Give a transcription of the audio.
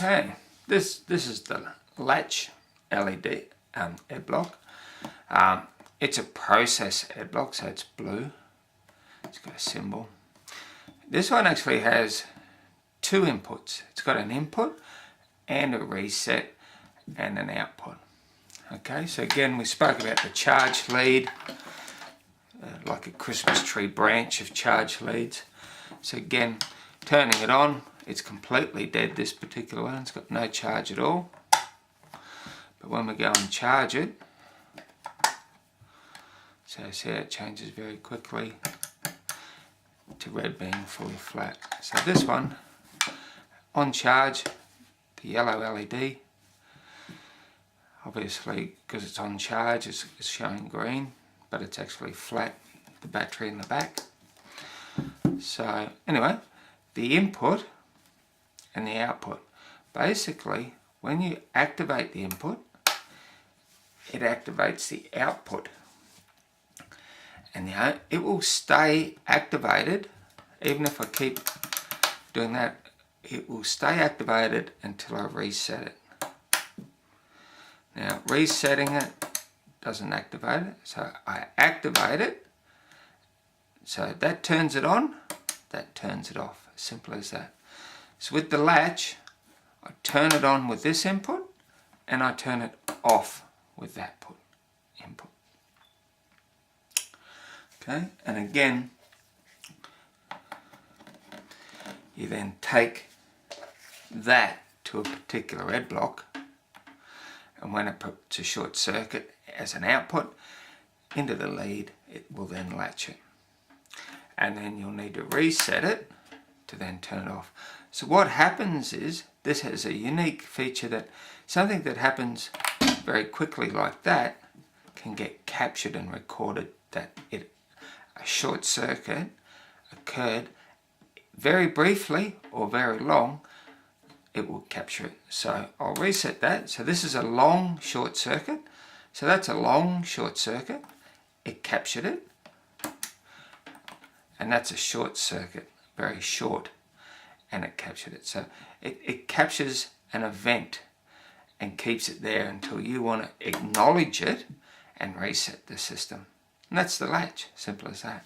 Okay, this is the latch LED Ed-bloc. It's a process Ed-bloc, so it's blue. It's got a symbol. This one actually has two inputs. It's got an input and a reset and an output. Okay, so again we spoke about the charge lead, like a Christmas tree branch of charge leads. So again, turning it on, it's completely dead, this particular one. It's got no charge at all. But when we go and charge it, so see it changes very quickly to red being fully flat. So this one, on charge, the yellow LED, obviously because it's on charge it's showing green, but it's actually flat, the battery in the back. So anyway, the input and the output. Basically, when you activate the input, it activates the output. And it will stay activated, even if I keep doing that, it will stay activated until I reset it. Now, resetting it doesn't activate it, so I activate it. So that turns it on, that turns it off. As simple as that. So with the latch, I turn it on with this input and I turn it off with that input. Okay, and again, you then take that to a particular Ed-bloc, and when it puts a short circuit as an output into the lead, it will then latch it. And then you'll need to reset it to then turn it off. So what happens is, this has a unique feature that something that happens very quickly like that can get captured and recorded, that a short circuit occurred very briefly or very long, it will capture it. So I'll reset that. So this is a long short circuit. So that's a long short circuit. It captured it. And that's a short circuit, very short, and it captured it. So it captures an event and keeps it there until you want to acknowledge it and reset the system. And that's the latch, simple as that.